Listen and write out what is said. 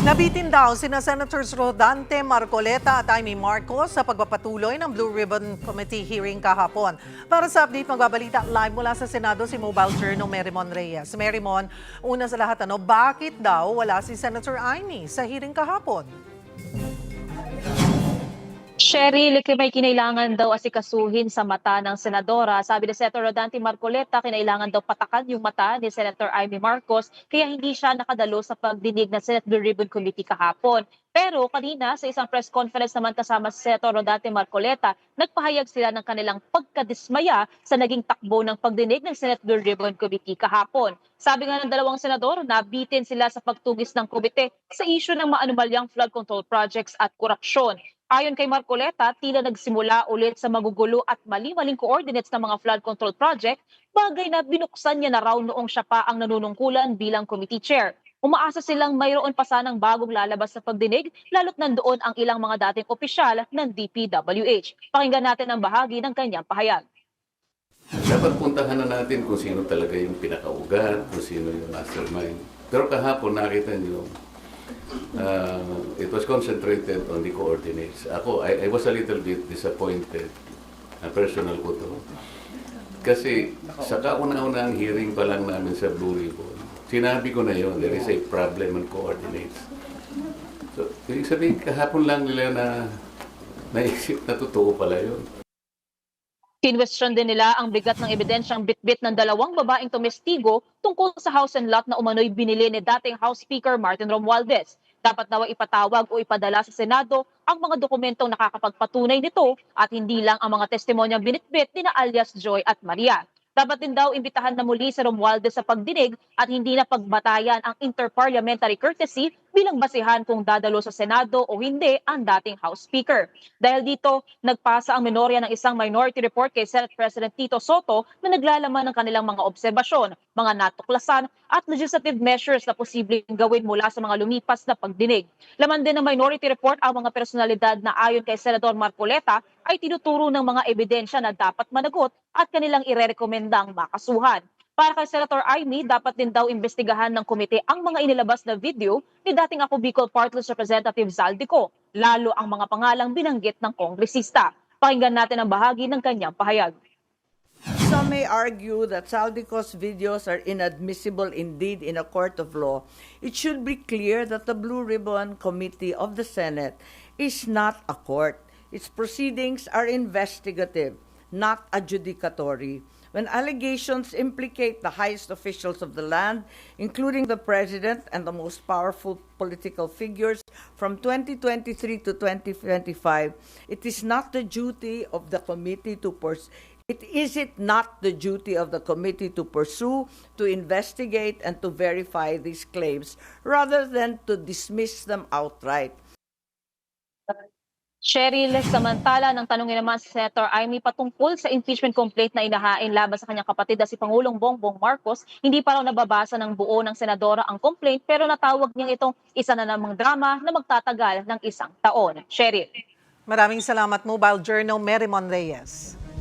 Nabitin daw sina Senators Rodante Marcoleta at Amy Marcos sa pagpapatuloy ng Blue Ribbon Committee hearing kahapon. Para sa update, magbabalita live mula sa Senado si Mobile Journal Merimon Reyes. Merimon, una sa lahat, bakit daw wala si Senator Amy sa hearing kahapon? Sherry, may kinailangan daw asikasuhin sa mata ng senadora. Sabi ni Senator Rodante Marcoleta, kinailangan daw patakan yung mata ni Senator Amy Marcos kaya hindi siya nakadalo sa pagdinig ng Senate Blue Ribbon Committee kahapon. Pero kanina sa isang press conference naman kasama si Senator Rodante Marcoleta, nagpahayag sila ng kanilang pagkadismaya sa naging takbo ng pagdinig ng Senate Blue Ribbon Committee kahapon. Sabi nga ng dalawang senador, nabitin sila sa pagtugis ng komite sa isyu ng maanumalyang flood control projects at korupsyon. Ayon kay Marcoleta, tila nagsimula ulit sa magugulo at mali-maling coordinates ng mga flood control project, bagay na binuksan niya na raw noong siya pa ang nanunungkulan bilang committee chair. Umaasa silang mayroon pa sanang bagong lalabas sa pagdinig, lalo't nandoon ang ilang mga dating opisyal ng DPWH. Pakinggan natin ang bahagi ng kanyang pahayag. Dapat puntahan na natin kung sino talaga yung pinakaugat, kung sino yung mastermind. Pero kahapon nakita niyo, it was concentrated on the coordinates. I was a little bit disappointed, personal ko to. Kasi sa kauna-unang hearing pa lang namin sa Blue Ribbon, sinabi ko na yun, there is a problem on coordinates. So, ibig sabihin, kahapon lang nila na naisip na totoo pala yun. Kinwestiyon din nila ang bigat ng ebidensyang bitbit ng dalawang babaeng tumestigo tungkol sa house and lot na umano'y binili ni dating House Speaker Martin Romualdez. Dapat daw ipatawag o ipadala sa Senado ang mga dokumentong nakakapagpatunay nito at hindi lang ang mga testimonyang binitbit ni na alias Joy at Maria. Dapat din daw imbitahan na muli si Romualdez sa pagdinig at hindi na pagbatayan ang interparliamentary courtesy bilang basihan kung dadalo sa Senado o hindi ang dating House Speaker. Dahil dito, nagpasa ang menorya ng isang minority report kay Senate President Tito Soto na naglalaman ng kanilang mga obserbasyon, mga natuklasan at legislative measures na posibleng gawin mula sa mga lumipas na pagdinig. Laman din ng minority report ang mga personalidad na ayon kay Senador Marcoleta ay tinuturo ng mga ebidensya na dapat managot at kanilang irerekomendang makasuhan. Para kay Senator Amy, dapat din daw imbestigahan ng komite ang mga inilabas na video ni dating Ako Bicol Partless Representative Zaldico, lalo ang mga pangalang binanggit ng kongresista. Pakinggan natin ang bahagi ng kanyang pahayag. Some may argue that Saldico's videos are inadmissible indeed in a court of law. It should be clear that the Blue Ribbon Committee of the Senate is not a court. Its proceedings are investigative, not adjudicatory. When allegations implicate the highest officials of the land, including the president and the most powerful political figures from 2023 to 2025, it is not the duty of the committee to pursue. Is it not the duty of the committee to pursue, to investigate, and to verify these claims rather than to dismiss them outright? Cheryl, samantala nang tanungin naman si Senator Amy patungkol sa impeachment complaint na inahain laban sa kanyang kapatid na si Pangulong Bongbong Marcos, hindi pa raw nababasa ng buo ng senadora ang complaint pero natawag niyang itong isa na namang drama na magtatagal ng isang taon. Cheryl. Maraming salamat, Mobile Journal Merimon Reyes.